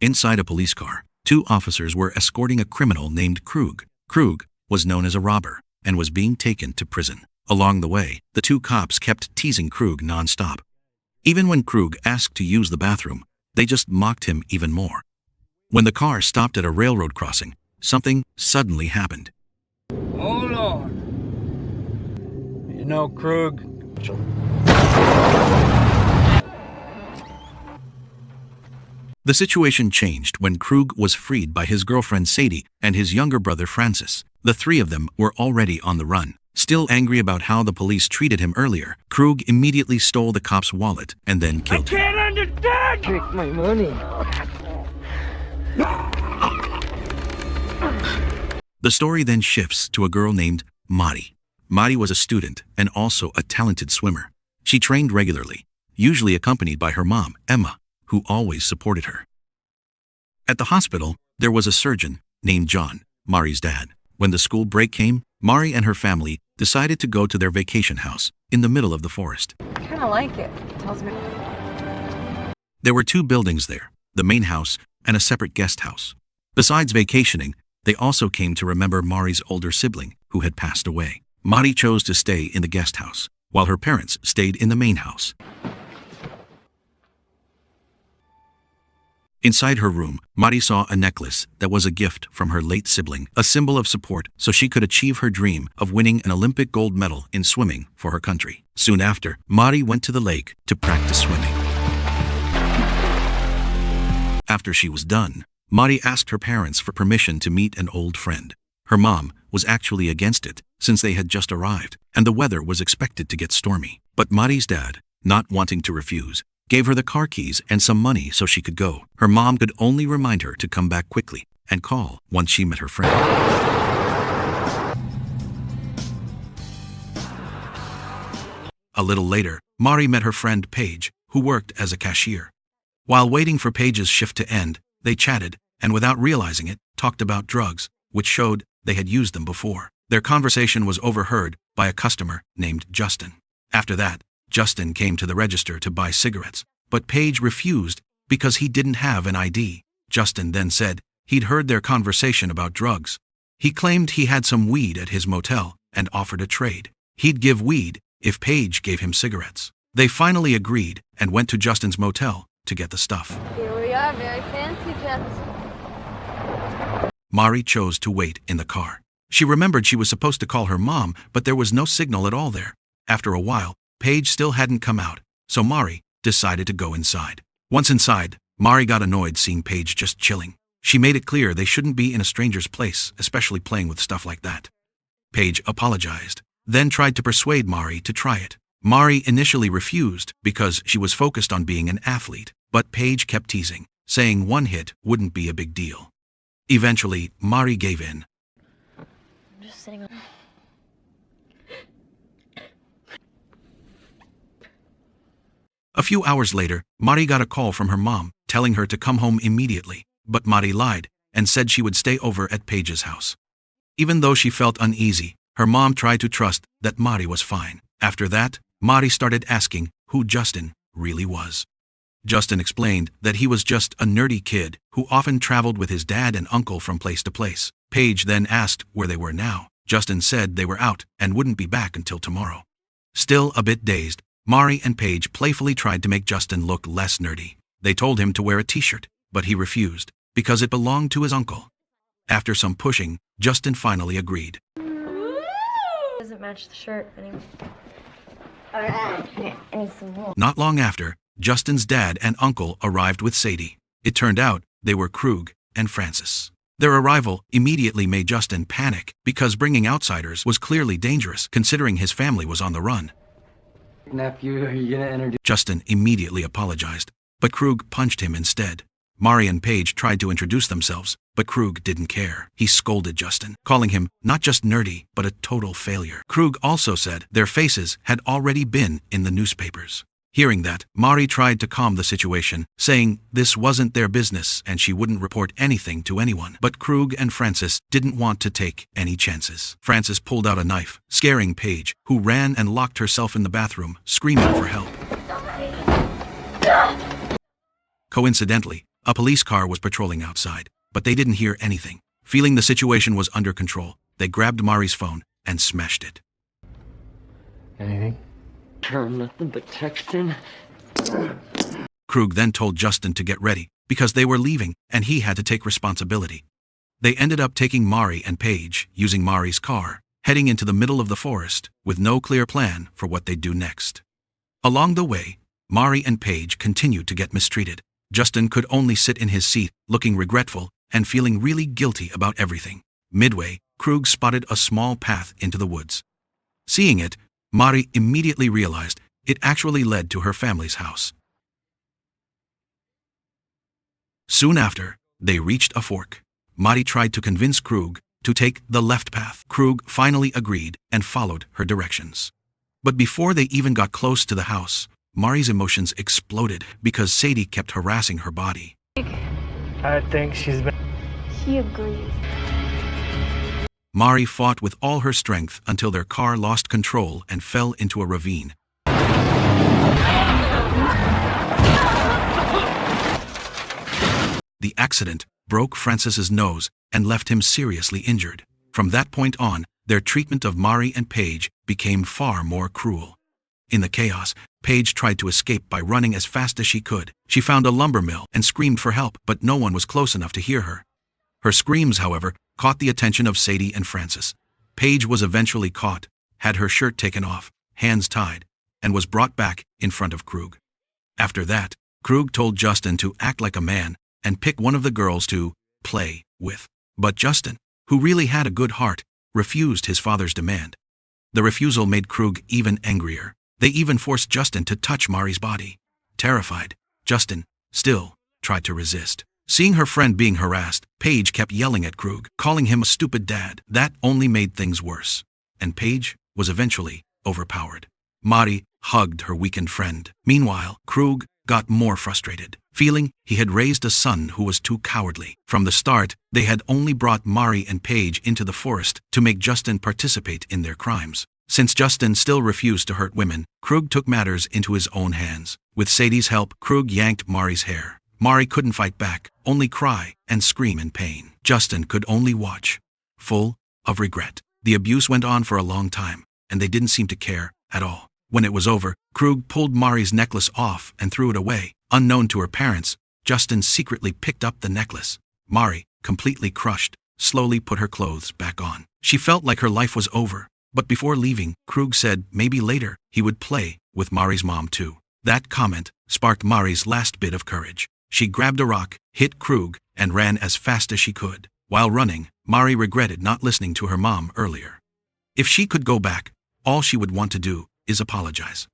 Inside a police car, two officers were escorting a criminal named Krug. Krug was known as a robber and was being taken to prison. Along the way, the two cops kept teasing Krug nonstop. Even when Krug asked to use the bathroom, they just mocked him even more. When the car stopped at a railroad crossing, something suddenly happened. Hold on. You know, Krug. The situation changed when Krug was freed by his girlfriend Sadie and his younger brother Francis. The three of them were already on the run. Still angry about how the police treated him earlier, Krug immediately stole the cop's wallet and then killed him. I can't understand! Take my money. The story then shifts to a girl named Motti. Motti was a student and also a talented swimmer. She trained regularly, usually accompanied by her mom, Emma, who always supported her. At the hospital, there was a surgeon named John, Mari's dad. When the school break came, Mari and her family decided to go to their vacation house in the middle of the forest. I kind of like it. Tells me. There were two buildings there, the main house and a separate guest house. Besides vacationing, they also came to remember Mari's older sibling who had passed away. Motti chose to stay in the guest house, while her parents stayed in the main house. Inside her room, Motti saw a necklace that was a gift from her late sibling, a symbol of support so she could achieve her dream of winning an Olympic gold medal in swimming for her country. Soon after, Motti went to the lake to practice swimming. After she was done, Motti asked her parents for permission to meet an old friend. Her mom was actually against it since they had just arrived and the weather was expected to get stormy. But Motti's dad, not wanting to refuse, gave her the car keys and some money so she could go. Her mom could only remind her to come back quickly and call once she met her friend. A little later, Mari met her friend Paige, who worked as a cashier. While waiting for Paige's shift to end, they chatted and without realizing it, talked about drugs, which showed they had used them before. Their conversation was overheard by a customer named Justin. After that, Justin came to the register to buy cigarettes, but Paige refused because he didn't have an ID. Justin then said he'd heard their conversation about drugs. He claimed he had some weed at his motel and offered a trade. He'd give weed if Paige gave him cigarettes. They finally agreed and went to Justin's motel to get the stuff. Here we are, very fancy, gents. Mari chose to wait in the car. She remembered she was supposed to call her mom, but there was no signal at all there. After a while, Paige still hadn't come out, so Mari decided to go inside. Once inside, Mari got annoyed seeing Paige just chilling. She made it clear they shouldn't be in a stranger's place, especially playing with stuff like that. Paige apologized, then tried to persuade Mari to try it. Mari initially refused because she was focused on being an athlete, but Paige kept teasing, saying one hit wouldn't be a big deal. Eventually, Mari gave in. I'm just sitting on... A few hours later, Motti got a call from her mom, telling her to come home immediately, but Motti lied and said she would stay over at Paige's house. Even though she felt uneasy, her mom tried to trust that Motti was fine. After that, Motti started asking who Justin really was. Justin explained that he was just a nerdy kid who often traveled with his dad and uncle from place to place. Paige then asked where they were now. Justin said they were out and wouldn't be back until tomorrow. Still a bit dazed, Mari and Paige playfully tried to make Justin look less nerdy. They told him to wear a t-shirt, but he refused because it belonged to his uncle. After some pushing, Justin finally agreed. Doesn't match the shirt anymore. I need some more. Not long after, Justin's dad and uncle arrived with Sadie. It turned out they were Krug and Francis. Their arrival immediately made Justin panic because bringing outsiders was clearly dangerous considering his family was on the run. Nephew, are you gonna introduce? Justin immediately apologized, but Krug punched him instead. Mari and Paige tried to introduce themselves, but Krug didn't care. He scolded Justin, calling him not just nerdy, but a total failure. Krug also said their faces had already been in the newspapers. Hearing that, Mari tried to calm the situation, saying this wasn't their business and she wouldn't report anything to anyone. But Krug and Francis didn't want to take any chances. Francis pulled out a knife, scaring Paige, who ran and locked herself in the bathroom, screaming for help. Coincidentally, A police car was patrolling outside, but they didn't hear anything. Feeling the situation was under control, they grabbed Mari's phone and smashed it. Anything? Nothing but texting. Krug then told Justin to get ready, because they were leaving and he had to take responsibility. They ended up taking Mari and Paige, using Mari's car, heading into the middle of the forest, with no clear plan for what they'd do next. Along the way, Mari and Paige continued to get mistreated. Justin could only sit in his seat, looking regretful and feeling really guilty about everything. Midway, Krug spotted a small path into the woods. Seeing it, Mari immediately realized it actually led to her family's house. Soon after, they reached a fork. Motti tried to convince Krug to take the left path. Krug finally agreed and followed her directions. But before they even got close to the house, Mari's emotions exploded because Sadie kept harassing her body. I think she's been... He agrees. Mari fought with all her strength until their car lost control and fell into a ravine. The accident broke Francis's nose and left him seriously injured. From that point on, their treatment of Mari and Paige became far more cruel. In the chaos, Paige tried to escape by running as fast as she could. She found a lumber mill and screamed for help, but no one was close enough to hear her. Her screams, however, caught the attention of Sadie and Francis. Paige was eventually caught, had her shirt taken off, hands tied, and was brought back in front of Krug. After that, Krug told Justin to act like a man and pick one of the girls to play with. But Justin, who really had a good heart, refused his father's demand. The refusal made Krug even angrier. They even forced Justin to touch Mari's body. Terrified, Justin still tried to resist. Seeing her friend being harassed, Paige kept yelling at Krug, calling him a stupid dad. That only made things worse, and Paige was eventually overpowered. Motti hugged her weakened friend. Meanwhile, Krug got more frustrated, feeling he had raised a son who was too cowardly. From the start, they had only brought Mari and Paige into the forest to make Justin participate in their crimes. Since Justin still refused to hurt women, Krug took matters into his own hands. With Sadie's help, Krug yanked Mari's hair. Mari couldn't fight back, only cry and scream in pain. Justin could only watch, full of regret. The abuse went on for a long time, and they didn't seem to care at all. When it was over, Krug pulled Mari's necklace off and threw it away. Unknown to her parents, Justin secretly picked up the necklace. Mari, completely crushed, slowly put her clothes back on. She felt like her life was over, but before leaving, Krug said maybe later he would play with Mari's mom too. That comment sparked Mari's last bit of courage. She grabbed a rock, hit Krug, and ran as fast as she could. While running, Mari regretted not listening to her mom earlier. If she could go back, all she would want to do is apologize.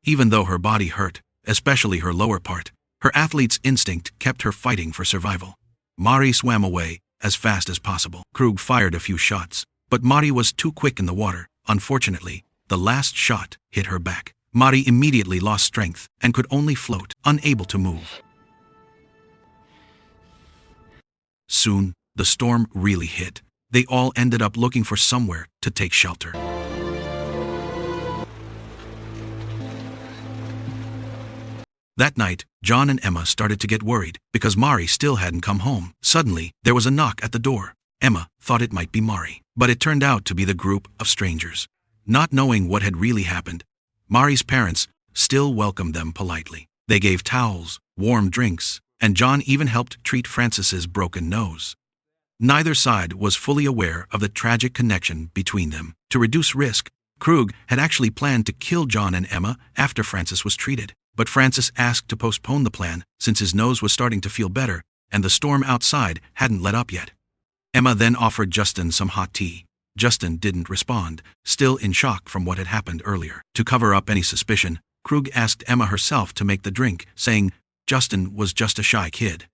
Even though her body hurt, especially her lower part, her athlete's instinct kept her fighting for survival. Mari swam away as fast as possible. Krug fired a few shots, but Motti was too quick in the water. Unfortunately, the last shot hit her back. Motti immediately lost strength and could only float, unable to move. Soon, the storm really hit. They all ended up looking for somewhere to take shelter. That night, John and Emma started to get worried because Mari still hadn't come home. Suddenly, there was a knock at the door. Emma thought it might be Mari, but it turned out to be the group of strangers. Not knowing what had really happened, Mari's parents still welcomed them politely. They gave towels, warm drinks, and John even helped treat Francis's broken nose. Neither side was fully aware of the tragic connection between them. To reduce risk, Krug had actually planned to kill John and Emma after Francis was treated. But Francis asked to postpone the plan since his nose was starting to feel better and the storm outside hadn't let up yet. Emma then offered Justin some hot tea. Justin didn't respond, still in shock from what had happened earlier. To cover up any suspicion, Krug asked Emma herself to make the drink, saying Justin was just a shy kid.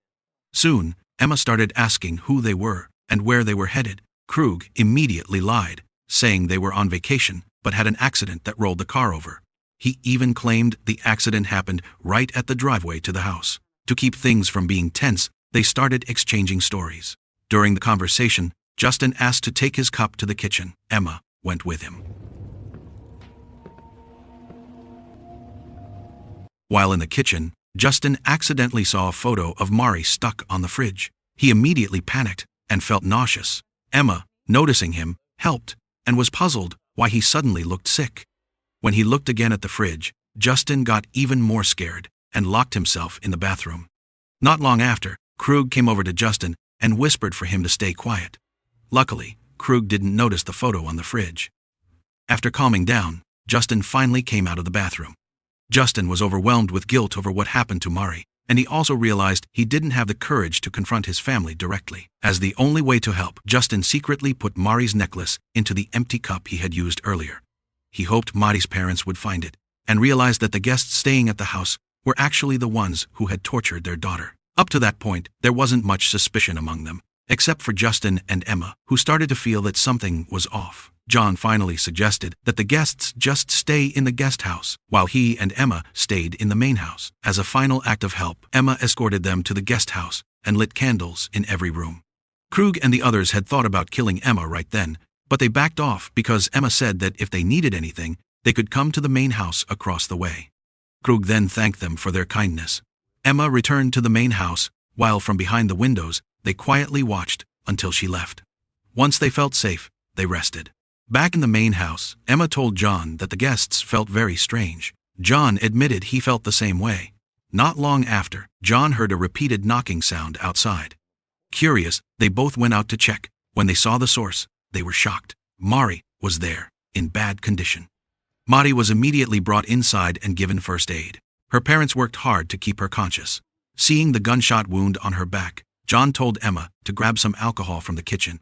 Soon, Emma started asking who they were and where they were headed. Krug immediately lied, saying they were on vacation but had an accident that rolled the car over. He even claimed the accident happened right at the driveway to the house. To keep things from being tense, they started exchanging stories. During the conversation, Justin asked to take his cup to the kitchen. Emma went with him. While in the kitchen, Justin accidentally saw a photo of Mari stuck on the fridge. He immediately panicked and felt nauseous. Emma, noticing him, helped and was puzzled why he suddenly looked sick. When he looked again at the fridge, Justin got even more scared and locked himself in the bathroom. Not long after, Krug came over to Justin and whispered for him to stay quiet. Luckily, Krug didn't notice the photo on the fridge. After calming down, Justin finally came out of the bathroom. Justin was overwhelmed with guilt over what happened to Mari, and he also realized he didn't have the courage to confront his family directly. As the only way to help, Justin secretly put Mari's necklace into the empty cup he had used earlier. He hoped Mari's parents would find it, and realized that the guests staying at the house were actually the ones who had tortured their daughter. Up to that point, there wasn't much suspicion among them, except for Justin and Emma, who started to feel that something was off. John finally suggested that the guests just stay in the guest house, while he and Emma stayed in the main house. As a final act of help, Emma escorted them to the guest house and lit candles in every room. Krug and the others had thought about killing Emma right then, but they backed off because Emma said that if they needed anything, they could come to the main house across the way. Krug then thanked them for their kindness. Emma returned to the main house, while from behind the windows, they quietly watched until she left. Once they felt safe, they rested. Back in the main house, Emma told John that the guests felt very strange. John admitted he felt the same way. Not long after, John heard a repeated knocking sound outside. Curious, they both went out to check. When they saw the source, they were shocked. Mari was there, in bad condition. Motti was immediately brought inside and given first aid. Her parents worked hard to keep her conscious. Seeing the gunshot wound on her back, John told Emma to grab some alcohol from the kitchen.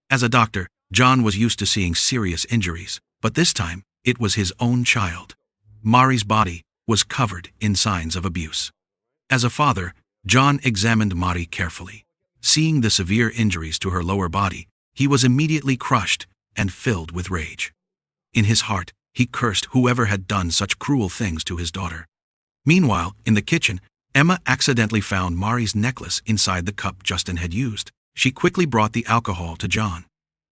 As a doctor, John was used to seeing serious injuries, but this time, it was his own child. Mari's body was covered in signs of abuse. As a father, John examined Motti carefully. Seeing the severe injuries to her lower body, he was immediately crushed and filled with rage. In his heart, he cursed whoever had done such cruel things to his daughter. Meanwhile, in the kitchen, Emma accidentally found Mari's necklace inside the cup Justin had used. She quickly brought the alcohol to John.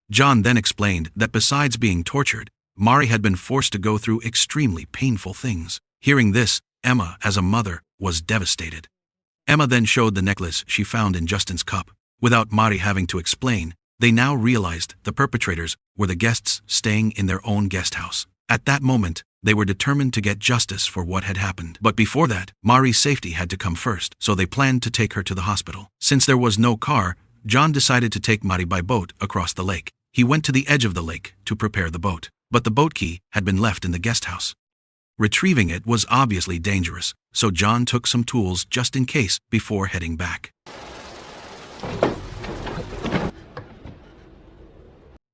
John then explained that besides being tortured, Mari had been forced to go through extremely painful things. Hearing this, Emma, as a mother, was devastated. Emma then showed the necklace she found in Justin's cup. Without Mari having to explain, they now realized the perpetrators were the guests staying in their own guest house. At that moment, they were determined to get justice for what had happened. But before that, Mari's safety had to come first, so they planned to take her to the hospital. Since there was no car, John decided to take Motti by boat across the lake. He went to the edge of the lake to prepare the boat, but the boat key had been left in the guest house. Retrieving it was obviously dangerous, so John took some tools just in case before heading back.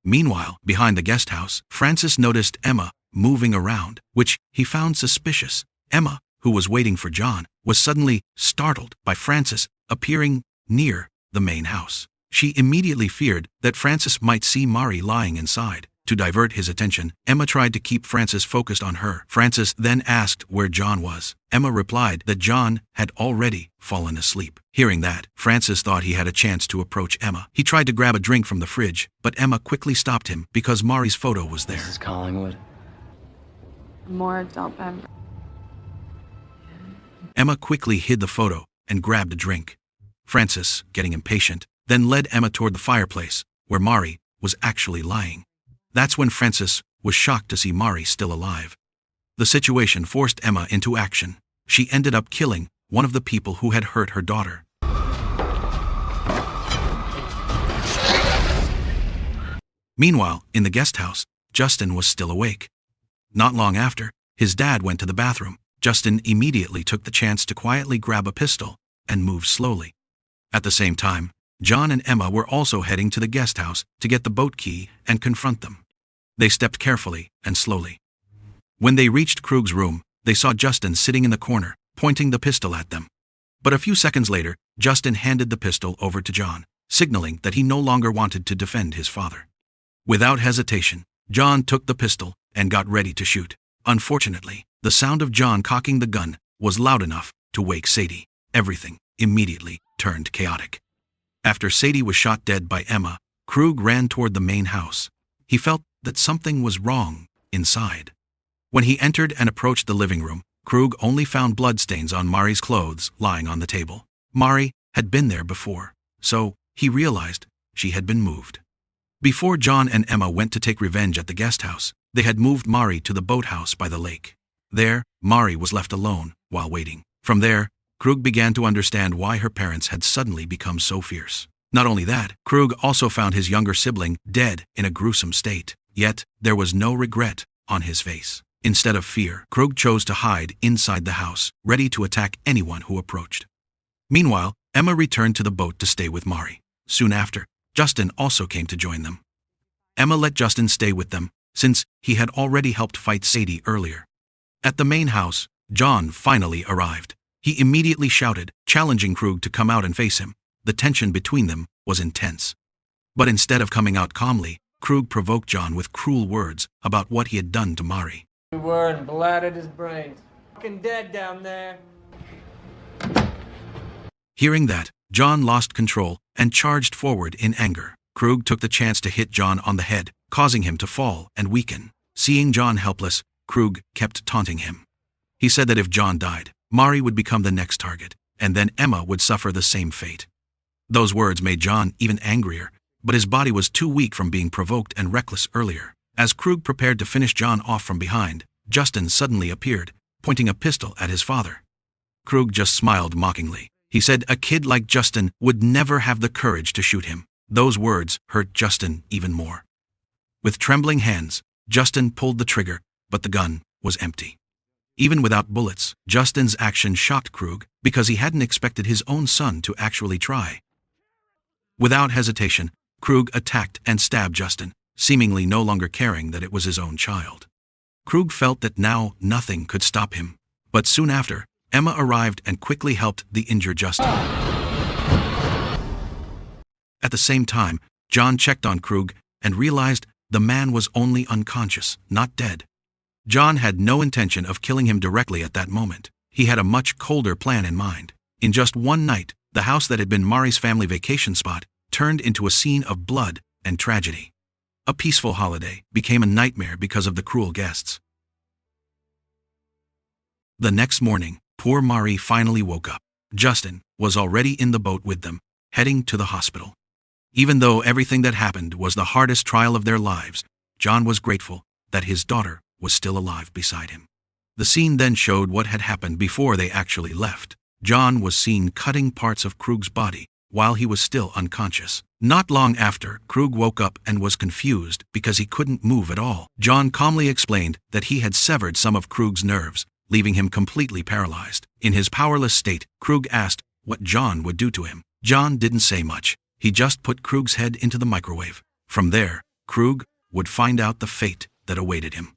Meanwhile, behind the guest house, Francis noticed Emma moving around, which he found suspicious. Emma, who was waiting for John, was suddenly startled by Francis appearing near the main house. She immediately feared that Francis might see Mari lying inside. To divert his attention, Emma tried to keep Francis focused on her. Francis then asked where John was. Emma replied that John had already fallen asleep. Hearing that, Francis thought he had a chance to approach Emma. He tried to grab a drink from the fridge, but Emma quickly stopped him because Mari's photo was there. This is Collingwood. More adult beverage. Emma quickly hid the photo and grabbed a drink. Francis, getting impatient, then led Emma toward the fireplace, where Mari was actually lying. That's when Francis was shocked to see Mari still alive. The situation forced Emma into action. She ended up killing one of the people who had hurt her daughter. Meanwhile, in the guest house, Justin was still awake. Not long after, his dad went to the bathroom. Justin immediately took the chance to quietly grab a pistol and move slowly. At the same time, John and Emma were also heading to the guest house to get the boat key and confront them. They stepped carefully and slowly. When they reached Krug's room, they saw Justin sitting in the corner, pointing the pistol at them. But a few seconds later, Justin handed the pistol over to John, signaling that he no longer wanted to defend his father. Without hesitation, John took the pistol and got ready to shoot. Unfortunately, the sound of John cocking the gun was loud enough to wake Sadie. Everything immediately turned chaotic. After Sadie was shot dead by Emma, Krug ran toward the main house. He felt that something was wrong inside. When he entered and approached the living room, Krug only found bloodstains on Mari's clothes lying on the table. Mari had been there before, so he realized she had been moved. Before John and Emma went to take revenge at the guest house, they had moved Mari to the boathouse by the lake. There, Mari was left alone while waiting. From there, Krug began to understand why her parents had suddenly become so fierce. Not only that, Krug also found his younger sibling dead in a gruesome state. Yet, there was no regret on his face. Instead of fear, Krug chose to hide inside the house, ready to attack anyone who approached. Meanwhile, Emma returned to the boat to stay with Mari. Soon after, Justin also came to join them. Emma let Justin stay with them, since he had already helped fight Sadie earlier. At the main house, John finally arrived. He immediately shouted, challenging Krug to come out and face him. The tension between them was intense. But instead of coming out calmly, Krug provoked John with cruel words about what he had done to Mari. We were and bladdered his brains. Fucking dead down there. Hearing that, John lost control and charged forward in anger. Krug took the chance to hit John on the head, causing him to fall and weaken. Seeing John helpless, Krug kept taunting him. He said that if John died, Mari would become the next target, and then Emma would suffer the same fate. Those words made John even angrier, but his body was too weak from being provoked and reckless earlier. As Krug prepared to finish John off from behind, Justin suddenly appeared, pointing a pistol at his father. Krug just smiled mockingly. He said a kid like Justin would never have the courage to shoot him. Those words hurt Justin even more. With trembling hands, Justin pulled the trigger, but the gun was empty. Even without bullets, Justin's action shocked Krug because he hadn't expected his own son to actually try. Without hesitation, Krug attacked and stabbed Justin, seemingly no longer caring that it was his own child. Krug felt that now nothing could stop him, but soon after, Emma arrived and quickly helped the injured Justin. At the same time, John checked on Krug and realized the man was only unconscious, not dead. John had no intention of killing him directly at that moment. He had a much colder plan in mind. In just one night, the house that had been Mari's family vacation spot turned into a scene of blood and tragedy. A peaceful holiday became a nightmare because of the cruel guests. The next morning, poor Mari finally woke up. Justin was already in the boat with them, heading to the hospital. Even though everything that happened was the hardest trial of their lives, John was grateful that his daughter was still alive beside him. The scene then showed what had happened before they actually left. John was seen cutting parts of Krug's body while he was still unconscious. Not long after, Krug woke up and was confused because he couldn't move at all. John calmly explained that he had severed some of Krug's nerves, leaving him completely paralyzed. In his powerless state, Krug asked what John would do to him. John didn't say much. He just put Krug's head into the microwave. From there, Krug would find out the fate that awaited him.